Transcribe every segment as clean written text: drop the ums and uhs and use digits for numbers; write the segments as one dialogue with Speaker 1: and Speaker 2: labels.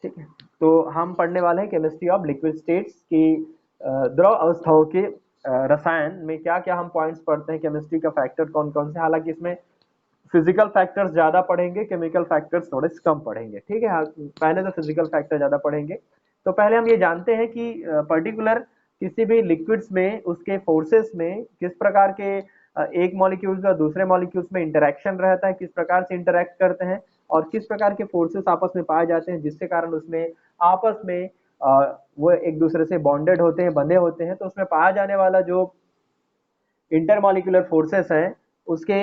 Speaker 1: ठीक है। तो हम पढ़ने वाले हैं केमिस्ट्री ऑफ लिक्विड स्टेट्स की द्रव अवस्थाओं के रसायन में क्या क्या हम पॉइंट्स पढ़ते हैं, केमिस्ट्री का फैक्टर कौन कौन से, हालांकि इसमें फिजिकल फैक्टर्स ज्यादा पढ़ेंगे, केमिकल फैक्टर्स थोड़े से कम पढ़ेंगे। ठीक है, हाँ, पहले तो फिजिकल फैक्टर ज्यादा पढ़ेंगे। तो पहले हम ये जानते हैं कि पर्टिकुलर किसी भी लिक्विड्स में उसके फोर्सेस में किस प्रकार के एक मॉलिक्यूल्स और दूसरे मॉलिक्यूल्स में इंटरेक्शन रहता है, किस प्रकार से इंटरेक्ट करते हैं और किस प्रकार के फोर्सेस आपस में पाए जाते हैं, जिसके कारण उसमें आपस में वो एक दूसरे से बॉन्डेड होते हैं, बंधे होते हैं। तो उसमें पाया जाने वाला जो इंटरमॉलिक्यूलर फोर्सेस हैं उसके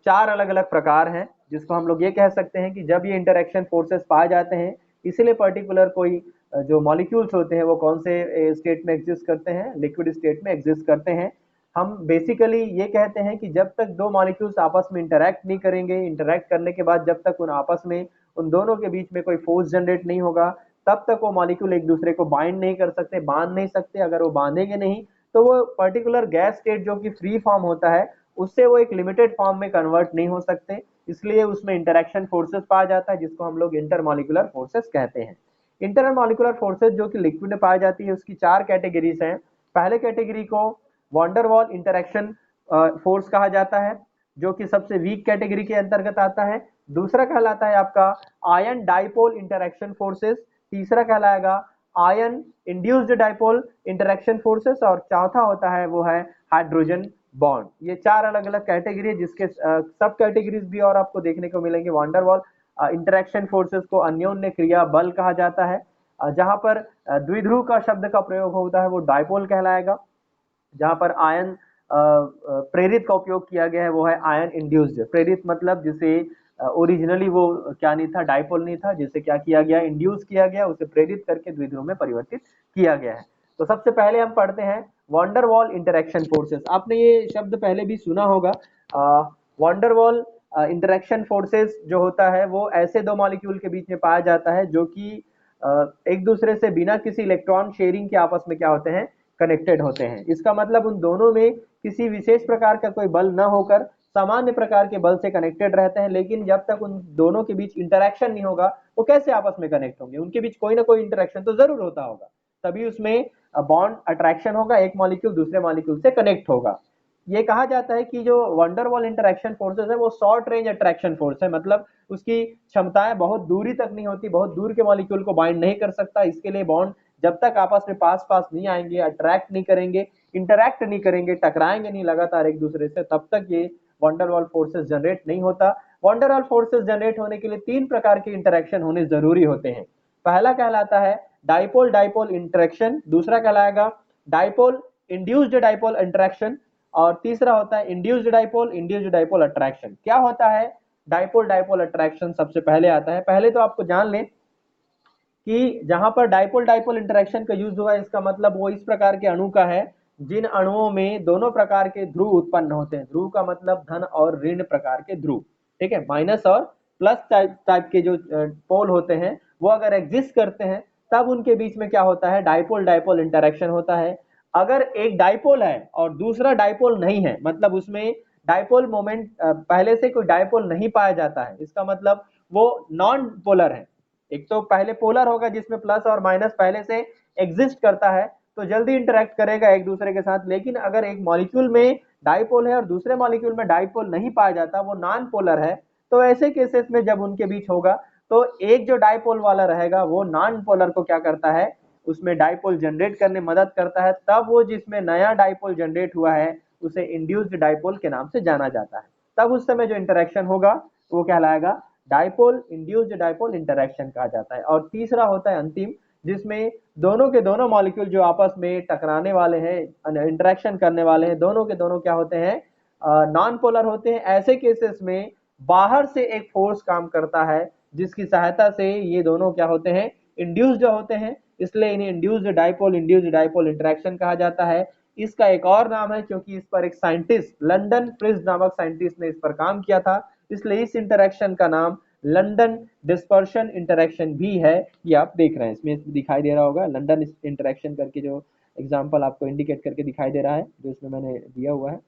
Speaker 1: चार अलग अलग प्रकार हैं, जिसको हम लोग ये कह सकते हैं कि जब ये इंटरेक्शन फोर्सेस पाए जाते हैं, इसीलिए पर्टिकुलर कोई जो मॉलिक्यूल्स होते हैं वो कौन से स्टेट में एग्जिस्ट करते हैं, लिक्विड स्टेट में एग्जिस्ट करते हैं। हम बेसिकली ये कहते हैं कि जब तक दो मॉलिक्यूल्स आपस में इंटरैक्ट नहीं करेंगे, इंटरैक्ट करने के बाद जब तक उन आपस में उन दोनों के बीच में कोई फोर्स जनरेट नहीं होगा, तब तक वो मॉलिक्यूल एक दूसरे को बाइंड नहीं कर सकते, बांध नहीं सकते। अगर वो बांधेंगे नहीं तो वो पर्टिकुलर गैस स्टेट जो कि फ्री फॉर्म होता है उससे वो एक लिमिटेड फॉर्म में कन्वर्ट नहीं हो सकते, इसलिए उसमें इंटरेक्शन फोर्सेस पाया जाता है, जिसको हम लोग इंटरमॉलिक्यूलर फोर्सेस कहते हैं। इंटरमॉलिक्यूलर फोर्सेस जो कि लिक्विड में पाई जाती है उसकी चार कैटेगरीज हैं। पहले कैटेगरी को वॉन्डरवॉल इंटरेक्शन फोर्स कहा जाता है, जो कि सबसे वीक कैटेगरी के अंतर्गत आता है। दूसरा कहलाता है आपका आयन डाइपोल इंटरेक्शन फोर्सेस। तीसरा कहलाएगा ion induced dipole interaction forces. और चौथा होता है वो है हाइड्रोजन बॉन्ड। ये चार अलग अलग कैटेगरी है, जिसके सब कैटेगरीज भी और आपको देखने को मिलेंगे। वॉन्डरवॉल इंटरेक्शन फोर्सेस को अन्योन्य क्रिया बल कहा जाता है। जहां पर द्विध्रुव का शब्द का प्रयोग होता है वो डाइपोल कहलाएगा। जहां पर आयन प्रेरित का उपयोग किया गया है वो है आयन इंड्यूस्ड। प्रेरित मतलब जिसे ओरिजिनली वो क्या नहीं था, डाइपोल नहीं था, जिसे क्या किया गया, इंड्यूस किया गया, उसे प्रेरित करके द्विध्रुव में परिवर्तित किया गया है। तो सबसे पहले हम पढ़ते हैं वॉन्डरवॉल इंटरेक्शन फोर्सेस। आपने ये शब्द पहले भी सुना होगा। वॉन्डरवॉल इंटरेक्शन फोर्सेस जो होता है वो ऐसे दो मॉलिक्यूल के बीच में पाया जाता है जो कि एक दूसरे से बिना किसी इलेक्ट्रॉन शेयरिंग के आपस में क्या होते हैं, कनेक्टेड होते हैं। इसका मतलब उन दोनों में किसी विशेष प्रकार का कोई बल न होकर सामान्य प्रकार के बल से कनेक्टेड रहते हैं, लेकिन जब तक उन दोनों के बीच इंटरेक्शन नहीं होगा वो कैसे आपस में कनेक्ट होंगे, उनके बीच कोई ना कोई इंटरेक्शन तो जरूर होता होगा, तभी उसमें बॉन्ड अट्रैक्शन होगा, एक मॉलिक्यूल दूसरे मॉलिक्यूल से कनेक्ट होगा। ये कहा जाता है कि जो वंडरवॉल इंटरेक्शन फोर्सेस है वो शॉर्ट रेंज अट्रैक्शन फोर्स है, मतलब उसकी क्षमताएं बहुत दूरी तक नहीं होती, बहुत दूर के मॉलिक्यूल को बाइंड नहीं कर सकता। इसके लिए बॉन्ड जब तक आपस में पास पास नहीं आएंगे, अट्रैक्ट नहीं करेंगे, इंटरैक्ट नहीं करेंगे, टकराएंगे नहीं लगातार एक दूसरे से, तब तक ये वंडरवॉल फोर्सेस जनरेट नहीं होता। वंडरवॉल फोर्सेस जनरेट होने के लिए तीन प्रकार के इंटरेक्शन होने जरूरी होते हैं। पहला कहलाता है डाइपोल डाइपोल इंटरेक्शन, दूसरा कहलाएगा डाइपोल इंड्यूस्ड डाइपोल इंटरेक्शन, और तीसरा होता है इंड्यूस्ड डाइपोल अट्रैक्शन। क्या होता है डाइपोल डाइपोल अट्रैक्शन? सबसे पहले आता है, पहले तो आपको जान लें कि जहां पर डाइपोल डाइपोल इंटरेक्शन का यूज हुआ है, इसका मतलब वो इस प्रकार के अणु का है जिन अणुओं में दोनों प्रकार के ध्रुव उत्पन्न होते हैं। ध्रुव का मतलब धन और ऋण प्रकार के ध्रुव, ठीक है, माइनस और प्लस टाइप के जो पोल होते हैं वो अगर एग्जिस्ट करते हैं तब उनके बीच में क्या होता है, डाइपोल डाइपोल इंटरेक्शन होता है। अगर एक डाइपोल है और दूसरा डाइपोल नहीं है, मतलब उसमें डाइपोल मोमेंट पहले से कोई डाइपोल नहीं पाया जाता है, इसका मतलब वो नॉन पोलर है। एक तो पहले पोलर होगा जिसमें प्लस और माइनस पहले से एग्जिस्ट करता है तो जल्दी इंटरेक्ट करेगा एक दूसरे के साथ, लेकिन अगर एक मॉलिक्यूल में डाइपोल है और दूसरे मॉलिक्यूल में डाइपोल नहीं पाया जाता, वो नॉन पोलर है, तो ऐसे केसेस में जब उनके बीच होगा तो एक जो डाइपोल वाला रहेगा वो नॉन पोलर को क्या करता है, उसमें डाइपोल जनरेट करने में मदद करता है। तब वो जिसमें नया डाइपोल जनरेट हुआ है उसे इंड्यूस्ड डाइपोल के नाम से जाना जाता है। तब उस समय जो इंटरेक्शन होगा वो कहलाएगा डाइपोल इंड्यूस्ड डाइपोल इंटरेक्शन कहा जाता है। और तीसरा होता है अंतिम, जिसमें दोनों के दोनों मॉलिक्यूल जो आपस में टकराने वाले हैं, इंटरेक्शन करने वाले हैं, दोनों के दोनों क्या होते हैं, नॉन पोलर होते हैं। ऐसे केसेस में बाहर से एक फोर्स काम करता है जिसकी सहायता से ये दोनों क्या होते हैं, इंड्यूस्ड होते हैं, इसलिए इन्हें इंड्यूस्ड डाइपोल इंटरेक्शन कहा जाता है। इसका एक और नाम है, क्योंकि इस पर एक साइंटिस्ट लंदन फ्रिज नामक साइंटिस्ट ने इस पर काम किया था, इसलिए इस इंटरेक्शन का नाम लंदन डिस्पर्शन इंटरेक्शन भी है। ये आप देख रहे हैं, इसमें दिखाई दे रहा होगा लंदन इंटरेक्शन करके, जो एग्जांपल आपको इंडिकेट करके दिखाई दे रहा है, जो इसमें मैंने दिया हुआ है,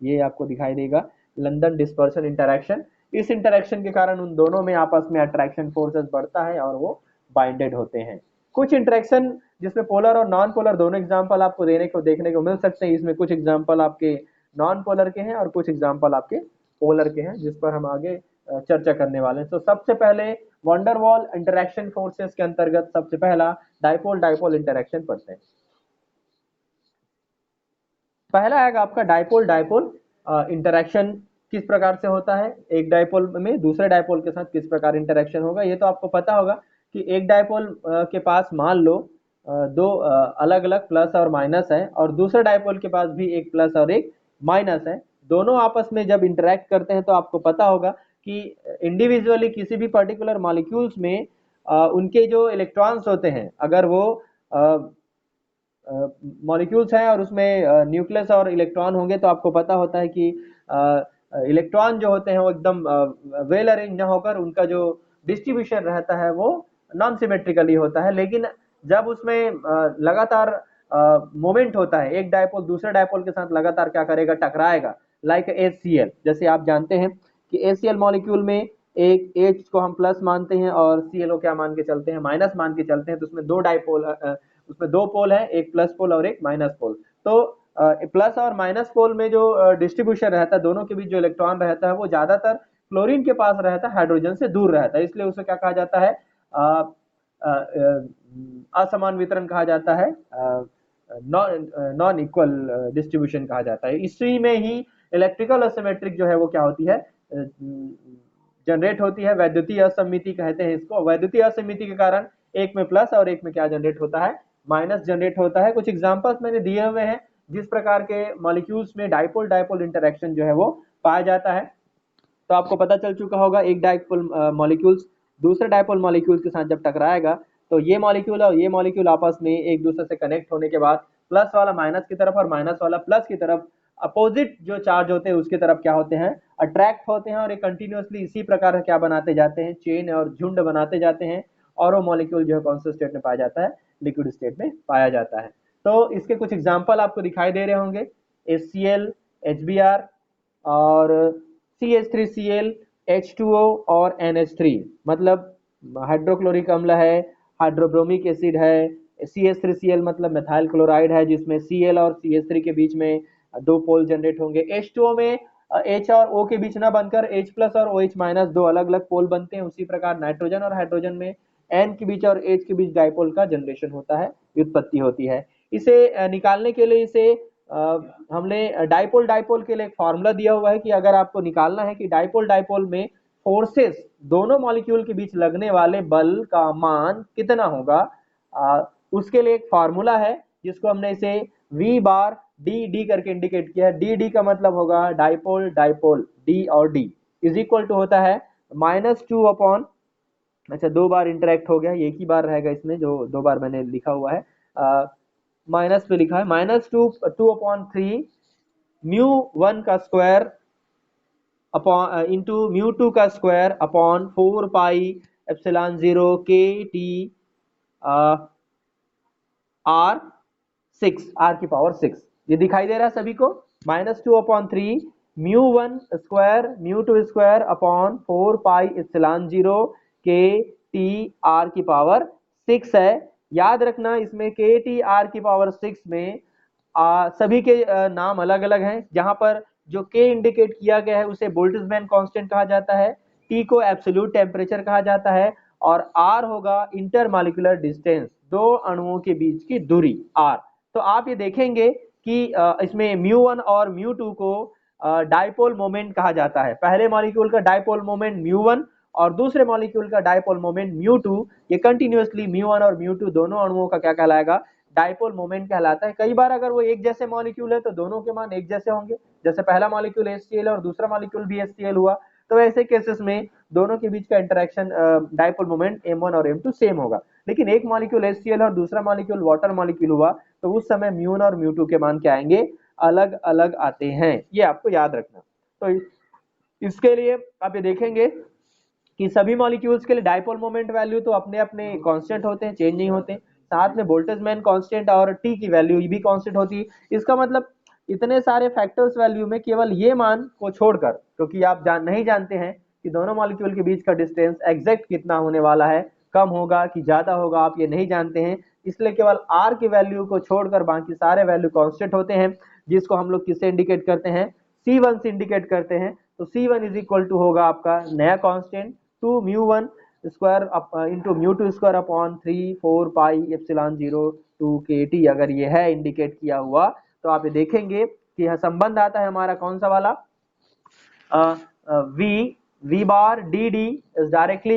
Speaker 1: ये आपको दिखाई देगा लंदन डिस्पर्शन इंटरेक्शन। इस इंटरेक्शन के कारण उन दोनों में आपस में अट्रैक्शन फोर्सेस बढ़ता है और वो बाइंडेड होते हैं। कुछ इंटरेक्शन जिसमें पोलर और नॉन पोलर दोनों एग्जांपल आपको देखने को मिल सकते हैं। इसमें कुछ एग्जांपल आपके नॉन पोलर के हैं और कुछ एग्जांपल आपके पोलर के हैं, जिस पर हम आगे चर्चा करने वाले हैं। तो सबसे पहले वंडरवॉल इंटरेक्शन फोर्सेस के अंतर्गत सबसे पहला डाइपोल डाइपोल इंटरेक्शन पढ़ते हैं। पहला है आपका डाइपोल डाइपोल इंटरेक्शन किस प्रकार से होता है, एक डाइपोल में दूसरे डाइपोल के साथ किस प्रकार इंटरेक्शन होगा। ये तो आपको पता होगा कि एक डाइपोल के पास मान लो दो अलग अलग प्लस और माइनस है, और दूसरे डाइपोल के पास भी एक प्लस और एक माइनस है। दोनों आपस में जब इंटरेक्ट करते हैं तो आपको पता होगा कि इंडिविजुअली किसी भी पर्टिकुलर मॉलिक्यूल्स में उनके जो इलेक्ट्रॉन्स होते हैं, अगर वो मॉलिक्यूल्स हैं और उसमें न्यूक्लियस और इलेक्ट्रॉन होंगे, तो आपको पता होता है कि इलेक्ट्रॉन जो होते हैं वो एकदम वेल अरेंज न होकर उनका जो डिस्ट्रीब्यूशन रहता है वो नॉन सिमेट्रिकली होता है। लेकिन जब उसमें लगातार मोमेंट होता है, एक डायपोल दूसरे डायपोल के साथ लगातार क्या करेगा, टकराएगा, लाइक HCl। जैसे आप जानते हैं कि HCl मॉलिक्यूल में एक H को हम प्लस मानते हैं और ClO क्या मान के चलते हैं, माइनस मान के चलते हैं। तो उसमें दो डायपोल उसमें दो पोल है, एक प्लस पोल और एक माइनस पोल। तो प्लस और माइनस पोल में जो डिस्ट्रीब्यूशन रहता है, दोनों के बीच जो इलेक्ट्रॉन रहता है वो ज्यादातर क्लोरीन के पास रहता है, हाइड्रोजन से दूर रहता है, इसलिए उसे क्या कहा जाता है, असमान वितरण कहा जाता है, नॉन इक्वल डिस्ट्रीब्यूशन कहा जाता है। इसी में ही इलेक्ट्रिकल असिमेट्रिक जो है वो क्या होती है, जनरेट होती है। वैद्युतीय असमिति कहते हैं इसको। वैद्युतीय असमिति के कारण एक में प्लस और एक में क्या जनरेट होता है, माइनस जनरेट होता है। कुछ एग्जांपल्स मैंने दिए हुए हैं जिस प्रकार के मॉलिक्यूल्स में डाइपोल डाइपोल इंटरेक्शन जो है वो पाया जाता है। तो आपको पता चल चुका होगा, एक डाइपोल मॉलिक्यूल्स दूसरे डाइपोल मॉलिक्यूल्स के साथ जब टकराएगा तो ये मॉलिक्यूल और ये मॉलिक्यूल आपस में एक दूसरे से कनेक्ट होने के बाद प्लस वाला माइनस की तरफ और माइनस वाला प्लस की तरफ अपोजिट जो चार्ज होते हैं उसकी तरफ क्या होते हैं, अट्रैक्ट होते हैं, और ये कंटिन्यूअसली इसी प्रकार क्या बनाते जाते हैं, चेन और झुंड बनाते जाते हैं, और वो मॉलिक्यूल जो है कौन से स्टेट में पाया जाता है, लिक्विड स्टेट में पाया जाता है। तो इसके कुछ एग्जाम्पल आपको दिखाई दे रहे होंगे, HCl, HBr और CH3Cl, H2O और NH3, मतलब हाइड्रोक्लोरिक अम्ल है, हाइड्रोब्रोमिक एसिड है। CH3Cl मतलब मेथाइल क्लोराइड है, जिसमें Cl और CH3 के बीच में दो पोल जनरेट होंगे। H2O में H और O के बीच ना बनकर H प्लस और OH माइनस दो अलग अलग पोल बनते हैं। उसी प्रकार नाइट्रोजन और हाइड्रोजन में N के बीच और H के बीच डाइपोल का जनरेशन होता है, व्युत्पत्ति होती है। इसे निकालने के लिए इसे हमने डाइपोल डाइपोल के लिए एक फॉर्मूला दिया हुआ है कि अगर आपको निकालना है कि डाइपोल डाइपोल में फोर्सेस दोनों मॉलिक्यूल के बीच लगने वाले बल का मान कितना होगा, उसके लिए एक फॉर्मूला है जिसको हमने इसे V बार डी डी करके इंडिकेट किया है। डी डी का मतलब होगा डाइपोल डाइपोल, डी और डी इज इक्वल टू होता है -2 अपॉन, अच्छा दो बार इंटरेक्ट हो गया, एक ही बार रहेगा इसमें जो दो बार मैंने लिखा हुआ है, माइनस पे लिखा है -2/3 μ1 का स्क्वायर अपॉन इंटू μ2 का square upon 4 pi epsilon 0 KT R की पावर 6। ये दिखाई दे रहा है सभी को, -2/3 μ1 square μ2 square upon 4 pi epsilon 0 KT R की पावर 6 है। याद रखना इसमें KT R की पावर 6 में सभी के नाम अलग अलग हैं। जहां पर जो K इंडिकेट किया गया है उसे बोल्ट्जमैन कांस्टेंट कहा जाता है, T को एब्सोल्यूट टेम्परेचर कहा जाता है, और R होगा इंटरमॉलिक्यूलर डिस्टेंस, दो अणुओं के बीच की दूरी R। तो आप ये देखेंगे कि इसमें μ1 और μ2 को डाइपोल मोमेंट कहा जाता है। पहले मॉलिक्यूल का डाइपोल मोमेंट μ1 और दूसरे मॉलिक्यूल का डाइपोल मोमेंट μ2। ये कंटिन्यूअसली μ1 और μ2 दोनों अणुओं का क्या कहलाएगा, डाइपोल मोमेंट कहलाता है। कई बार अगर वो एक जैसे मॉलिक्यूल है तो दोनों के मान एक जैसे होंगे, जैसे पहला मॉलिक्यूल HCl और दूसरा मॉलिक्यूल भी HCl हुआ, तो ऐसे केसेस में दोनों के बीच का इंटरेक्शन डाइपोल मोमेंट M1 और M2 सेम होगा। लेकिन एक मॉलिक्यूल HCl और दूसरा मॉलिक्यूल वाटर मॉलिक्यूल हुआ तो उस समय μ1 और μ2 के मान क्या आएंगे, अलग अलग आते हैं। ये आपको याद रखना। तो इसके लिए आप ये देखेंगे कि सभी मॉलिक्यूल्स के लिए डाइपोल मोमेंट वैल्यू तो अपने अपने कांस्टेंट होते हैं, चेंज नहीं होते। साथ में बोल्ट्जमैन कांस्टेंट और T की वैल्यू भी कांस्टेंट होती है। इसका मतलब इतने सारे फैक्टर्स वैल्यू में केवल ये मान को छोड़कर, क्योंकि आप नहीं जानते हैं कि दोनों मॉलिक्यूल के बीच का डिस्टेंस एग्जैक्ट कितना होने वाला है, कम होगा कि ज्यादा होगा आप ये नहीं जानते हैं, इसलिए केवल r की वैल्यू को छोड़कर बाकी सारे वैल्यू कांस्टेंट होते हैं, जिसको हम लोग किससे इंडिकेट करते हैं, C1 से इंडिकेट करते हैं। तो C1 इज इक्वल टू होगा आपका नया constant 2 μ1 square into μ2 square upon 3 4 pi epsilon 0 2 kT। अगर ये है इंडिकेट किया हुआ तो आप ये देखेंगे कि यह संबंध आता है हमारा कौन सा वाला, V bar dd is directly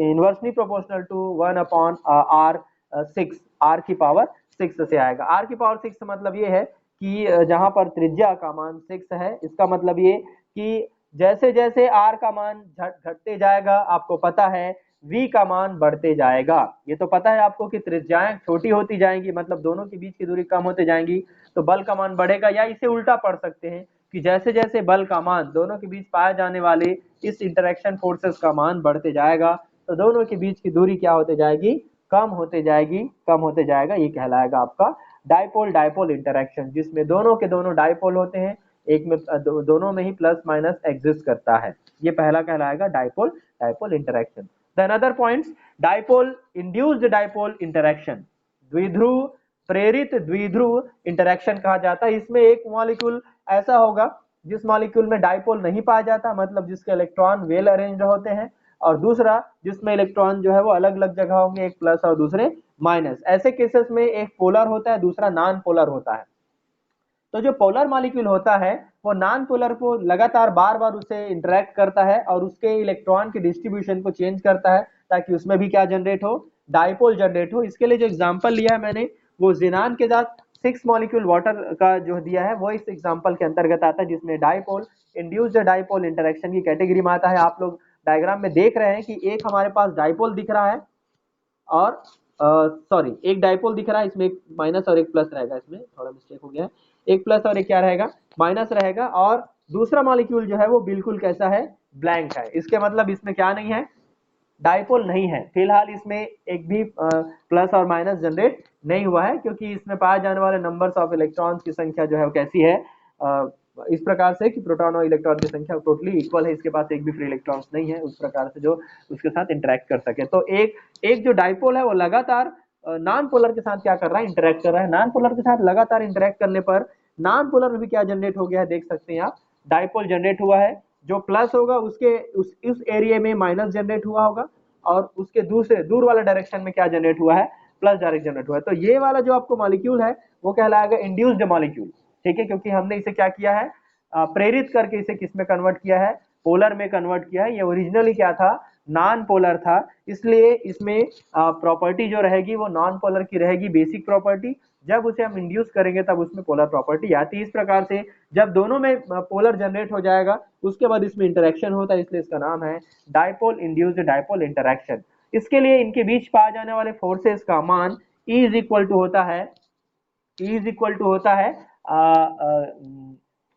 Speaker 1: inversely proportional to 1 upon r6, r की पावर 6 से आएगा। r की पावर 6 मतलब ये है कि जहां पर त्रिज्या का मान 6 है, इसका मतलब ये कि जैसे जैसे r का मान घटते जाएगा आपको पता है v का मान बढ़ते जाएगा। ये तो पता है आपको कि त्रिज्याएं छोटी होती जाएंगी, मतलब दोनों के बीच की दूरी कम होते जाएंगी, तो बल का मान बढ़ेगा। या इसे उल्टा पढ़ सकते हैं कि जैसे जैसे बल का मान दोनों के बीच पाए जाने वाले इस इंटरेक्शन फोर्सेस का मान बढ़ते जाएगा, तो दोनों के बीच की दूरी क्या होते जाएगी, कम होते जाएगी, कम होते जाएगा। ये कहलाएगा आपका डाइपोल डाइपोल इंटरेक्शन, जिसमें दोनों के दोनों डाइपोल होते हैं, एक में दोनों में ही प्लस माइनस एग्जिस्ट करता है। ये पहला कहलाएगा dipole dipole interaction. Then other points, dipole induced dipole interaction, द्विध्रुव प्रेरित द्विध्रुव इंटरेक्शन कहा जाता है। इसमें एक मॉलिक्यूल ऐसा होगा जिस मॉलिक्यूल में डाइपोल नहीं पाया जाता, मतलब जिसके इलेक्ट्रॉन वेल अरेंज्ड होते हैं, और दूसरा जिसमें इलेक्ट्रॉन जो है वो अलग अलग जगह होंगे, एक प्लस और दूसरे माइनस। ऐसे केसेस में एक पोलर होता है, दूसरा नॉन पोलर होता है। तो जो पोलर मॉलिक्यूल होता है वो नॉन पोलर को लगातार बार बार उसे इंटरेक्ट करता है और उसके इलेक्ट्रॉन के डिस्ट्रीब्यूशन को चेंज करता है, ताकि उसमें भी क्या जनरेट हो, डाइपोल जनरेट हो। इसके लिए जो एग्जांपल लिया है मैंने वो जिनान के साथ 6 मॉलिक्यूल वाटर का जो दिया है वो इस एग्जांपल के अंतर्गत आता है, जिसमें डाइपोल इंड्यूस्ड डाइपोल इंटरेक्शन की कैटेगरी में आता है। आप लोग डायग्राम में देख रहे हैं कि एक हमारे पास डाइपोल दिख रहा है, और सॉरी एक डाइपोल दिख रहा है, इसमें एक माइनस और एक प्लस रहेगा, इसमें थोड़ा मिस्टेक हो गया है, एक प्लस और एक क्या रहेगा, माइनस रहेगा। और दूसरा मॉलिक्यूल जो है वो बिल्कुल कैसा है, ब्लैंक है। इसके मतलब इसमें क्या नहीं है, डाइपोल नहीं है। फिलहाल इसमें एक भी प्लस और माइनस जनरेट नहीं हुआ है, क्योंकि इसमें पाए जाने वाले नंबर्स ऑफ इलेक्ट्रॉन्स की संख्या जो है वो कैसी है, इस प्रकार से कि प्रोटॉन और इलेक्ट्रॉन की संख्या टोटली इक्वल है, इसके पास एक भी फ्री इलेक्ट्रॉन्स नहीं है उस प्रकार से जो उसके साथ इंटरेक्ट कर सके। तो एक जो डाइपोल है वो लगातार नॉन पोलर के साथ क्या कर रहा है, इंटरेक्ट कर रहा है। नॉन पोलर के साथ लगातार इंटरेक्ट करने पर नॉन पोलर में भी क्या जनरेट हो गया है, देख सकते हैं आप, डाइपोल जनरेट हुआ है। जो प्लस होगा उसके उस एरिया में माइनस जनरेट हुआ होगा, और उसके दूसरे दूर वाला डायरेक्शन में क्या जनरेट हुआ है, प्लस डायरेक्ट जनरेट हुआ है। तो ये वाला जो आपको मॉलिक्यूल है वो कहलाएगा इंड्यूस्ड मॉलिक्यूल, ठीक है, क्योंकि हमने इसे क्या किया है, प्रेरित करके इसे किस में कन्वर्ट किया है, पोलर में कन्वर्ट किया है। ये ओरिजिनली क्या था, नॉन पोलर था, इसलिए इसमें प्रॉपर्टी जो रहेगी वो नॉन पोलर की रहेगी, बेसिक प्रॉपर्टी। जब उसे हम इंड्यूस करेंगे तब उसमें पोलर प्रॉपर्टी आती है। इस प्रकार से जब दोनों में पोलर जनरेट हो जाएगा उसके बाद इसमें इंटरेक्शन होता है, इसलिए इसका नाम है डाइपोल इंड्यूस्ड डाइपोल इंटरेक्शन। इसके लिए इनके बीच पाए जाने वाले फोर्सेस का मान E इज इक्वल टू होता है, E इज इक्वल टू होता है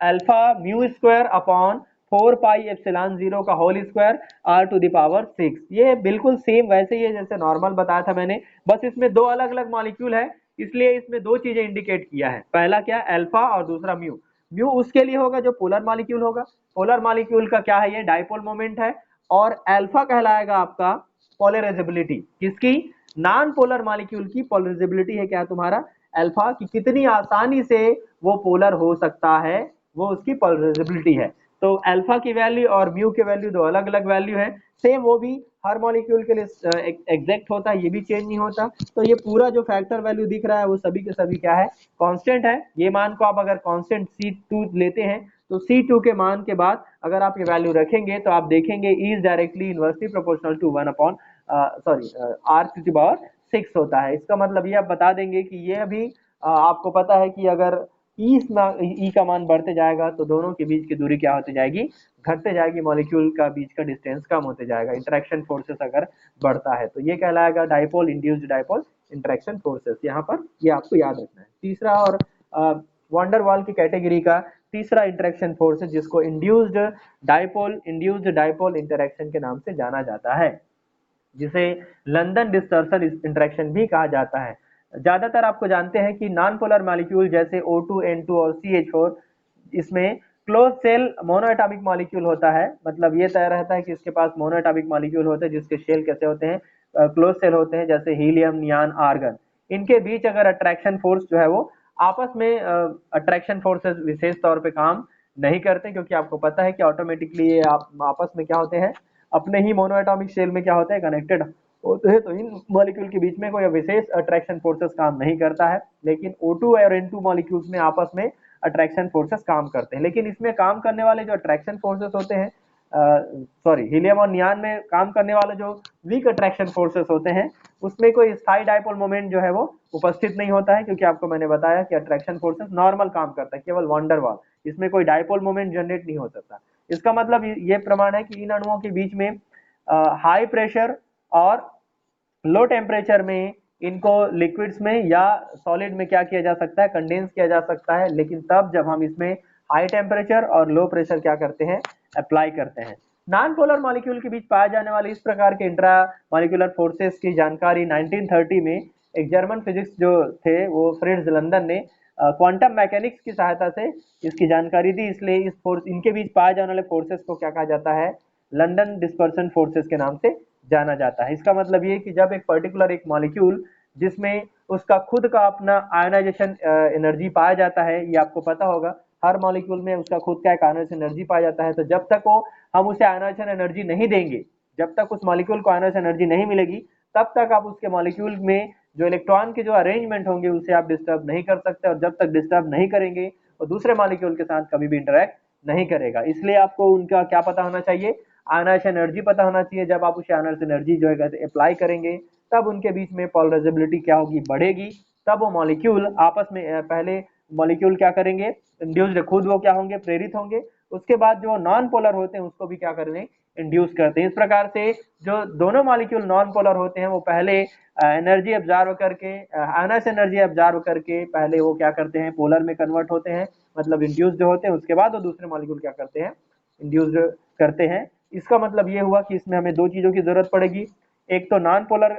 Speaker 1: alpha mu square upon 4 pi epsilon 0 का whole square r to the power 6। ये बिल्कुल सेम वैसे ही है जैसे नॉर्मल बताया था मैंने, बस इसमें दो अलग अलग मॉलिक्यूल है, इसलिए इसमें दो चीजें इंडिकेट किया है। पहला क्या, अल्फा, और दूसरा म्यू। म्यू उसके लिए होगा जो पोलर मॉलिक्यूल होगा, पोलर मॉलिक्यूल का क्या है, ये डाइपोल मोमेंट है। और अल्फा कहलाएगा आपका पोलराइजेबिलिटी, किसकी, नॉन पोलर मॉलिक्यूल की पोलराइजेबिलिटी है क्या तुम्हारा, अल्फा, की कितनी आसानी से वो पोलर हो सकता है, वो उसकी पोलराइजेबिलिटी है। तो अल्फा की वैल्यू और म्यू की वैल्यू दो अलग अलग वैल्यू है, सेम वो भी हर मॉलिक्यूल के लिए एग्जैक्ट होता है, ये भी चेंज नहीं होता। तो ये पूरा जो फैक्टर वैल्यू दिख रहा है वो सभी के सभी क्या है, कांस्टेंट है। ये मान को आप अगर कांस्टेंट C2 लेते हैं तो C2 के मान के बाद अगर आप ये वैल्यू रखेंगे तो आप देखेंगे E is directly inversely proportional to 1 upon r to the power 6 होता है। इसका मतलब ये आप बता देंगे कि ये भी आपको पता है कि अगर ई का मान बढ़ते जाएगा तो दोनों के बीच की दूरी क्या होती जाएगी, घटते जाएगी, मॉलिक्यूल का बीच का डिस्टेंस कम होते जाएगा, इंटरेक्शन फोर्सेस अगर बढ़ता है तो ये कहलाएगा dipole induced dipole interaction forces. यहाँ पर ये आपको याद रखना है। तीसरा और वंडर वॉल की कैटेगरी का तीसरा इंटरेक्शन फोर्स है जिसको इंड्यूस्ड डाइपोल इंटरेक्शन के नाम से जाना जाता है, जिसे लंदन डिस्टर्सन इंटरेक्शन भी कहा जाता है। ज्यादातर आपको जानते हैं कि नॉन पोलर मॉलिक्यूल जैसे O2 N2 और CH4, इसमें क्लोज सेल मोनोएटॉमिक मॉलिक्यूल होता है, मतलब ये तय रहता है कि इसके पास मोनोएटॉमिक मॉलिक्यूल होते हैं जिसके शेल कैसे होते हैं, क्लोज शेल होते हैं जैसे हीलियम, नियान, आर्गन, इनके बीच अगर अट्रैक्शन फोर्स जो है वो आपस में अट्रैक्शन फोर्सेस विशेष तौर पे काम नहीं करते, क्योंकि आपको पता है कि ऑटोमेटिकली ये आप आपस में क्या होते हैं, अपने ही मोनोएटॉमिक शेल में क्या होते हैं, कनेक्टेड होते हैं। तो इन मॉलिक्यूल के बीच में कोई विशेष अट्रैक्शन फोर्सेस काम नहीं करता है, लेकिन O2 और N2 मॉलिक्यूल्स में आपस में अट्रैक्शन फोर्सेस काम करते हैं। लेकिन इसमें काम करने वाले जो अट्रैक्शन फोर्सेस होते हैं, सॉरी, हीलियम और नियान में काम करने वाले जो वीक अट्रैक्शन फोर्सेस होते हैं, उसमें कोई स्थायी डायपोल मोमेंट जो है वो उपस्थित नहीं होता है, क्योंकि आपको मैंने बताया कि अट्रैक्शन फोर्सेस नॉर्मल काम करता है, केवल वंडर वॉल, इसमें कोई डायपोल मोमेंट जनरेट नहीं हो सकता। इसका मतलब ये प्रमाण है कि इन अणुओं के बीच में हाई प्रेशर और लो टेम्परेचर में इनको लिक्विड्स में या सॉलिड में क्या किया जा सकता है, कंडेंस किया जा सकता है, लेकिन तब जब हम इसमें हाई टेम्परेचर और लो प्रेशर क्या करते हैं, अप्लाई करते हैं। नॉन पोलर मॉलिक्यूल के बीच पाए जाने वाले इस प्रकार के इंट्रा मॉलिक्यूलर फोर्सेस की जानकारी 1930 में एक जर्मन फिजिक्स जो थे वो फ्रिट्ज लंदन ने क्वांटम मैकेनिक्स की सहायता से इसकी जानकारी दी। इसलिए इस फोर्स, इनके बीच पाए जाने वाले फोर्सेस को क्या कहा जाता है, लंदन डिस्पर्सन फोर्सेस के नाम से जाना जाता है। इसका मतलब ये कि जब एक पर्टिकुलर एक मॉलिक्यूल जिसमें उसका खुद का अपना आयोनाइजेशन एनर्जी पाया जाता है, ये आपको पता होगा, हर मॉलिक्यूल में उसका खुद का एक आयोनाइजेशन एनर्जी पाया जाता है, तो जब तक वो हम उसे आयोनाइजेशन एनर्जी नहीं देंगे, जब तक उस मॉलिक्यूल को आयोनाइजेशन एनर्जी नहीं मिलेगी, तब तक आप उसके मॉलिक्यूल में जो इलेक्ट्रॉन के जो अरेंजमेंट होंगे उसे आप डिस्टर्ब नहीं कर सकते, और जब तक डिस्टर्ब नहीं करेंगे वो दूसरे मॉलिक्यूल के साथ कभी भी इंटरेक्ट नहीं करेगा। इसलिए आपको उनका क्या पता होना चाहिए, आयोनाइजेशन एनर्जी पता होना चाहिए। जब आप उसे आयोनाइजेशन एनर्जी जो है अप्लाई करेंगे, तब उनके बीच में पोलराइजेबिलिटी क्या होगी, बढ़ेगी। तब वो मॉलिक्यूल आपस में पहले मॉलिक्यूल क्या करेंगे, इंड्यूस्ड, खुद वो क्या होंगे, प्रेरित होंगे। उसके बाद जो नॉन पोलर होते हैं उसको भी क्या करेंगे, इंड्यूस करते हैं। इस प्रकार से जो दोनों मॉलिक्यूल नॉन पोलर होते हैं वो पहले एनर्जी ऑब्जर्व करके, आयनस एनर्जी ऑब्जर्व करके पहले वो क्या करते हैं, पोलर में कन्वर्ट होते हैं, मतलब इंड्यूस्ड होते हैं। उसके बाद वो दूसरे मॉलिक्यूल क्या करते हैं, इंड्यूस्ड करते हैं। इसका मतलब ये हुआ कि इसमें हमें दो चीजों की जरूरत पड़ेगी। एक तो नॉन पोलर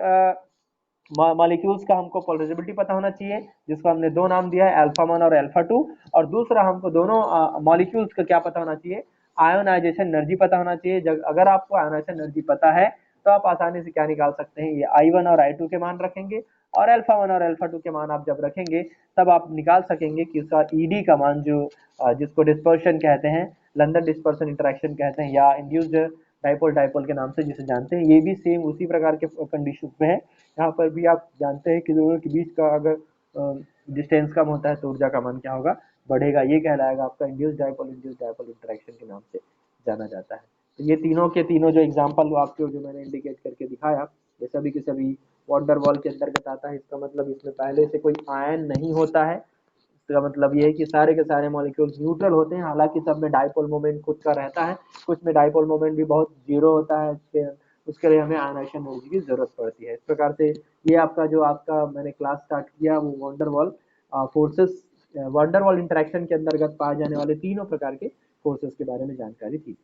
Speaker 1: मॉलिक्यूल्स का हमको पोलराइजेबिलिटी पता होना चाहिए, जिसको हमने दो नाम दिया है, अल्फा 1 और अल्फा 2। और दूसरा हमको दोनों मॉलिक्यूल्स का क्या पता होना चाहिए, आयोनाइजेशन एनर्जी पता होना चाहिए। जब अगर आपको आयोनाइजेशन एनर्जी पता है तो आप आसानी से क्या निकाल सकते हैं, ये I1 और I2 के मान रखेंगे, और अल्फा 1 और अल्फा 2 के मान आप जब रखेंगे तब आप निकाल सकेंगे कि उसका ईडी का मान जो जिसको डिस्पर्शन कहते हैं, लंदन डिस्पर्सन इंटरेक्शन कहते हैं, या इंड्यूस्ड डाइपोल डाइपोल के नाम से जिसे जानते हैं, ये भी सेम उसी प्रकार के कंडीशन में है। यहाँ पर भी आप जानते हैं कि दोनों के बीच का अगर डिस्टेंस कम होता है तो ऊर्जा का मान क्या होगा, बढ़ेगा। ये कहलाएगा आपका इंड्यूस्ड डाइपोल इंटरेक्शन के नाम से जाना जाता है। तो ये तीनों के तीनों जो एग्जांपल आपको जो मैंने इंडिकेट करके दिखाया, ये सभी के सभी वॉन वॉल के अंतर्गत आता है। इसका मतलब इसमें पहले से कोई आयन नहीं होता है। इसका मतलब ये है कि सारे के सारे मॉलिक्यूल्स न्यूट्रल होते हैं, हालांकि सब में डाइपोल मोमेंट खुद का रहता है, कुछ में डाइपोल मोमेंट भी बहुत जीरो होता है। उसके लिए हमें आयनाइजेशन एनर्जी की जरूरत पड़ती है। इस प्रकार से ये आपका जो आपका मैंने क्लास स्टार्ट किया वो वंडरवॉल फोर्सेस, वंडरवॉल इंटरेक्शन के अंतर्गत पाए जाने वाले तीनों प्रकार के फोर्सेस के बारे में जानकारी थी।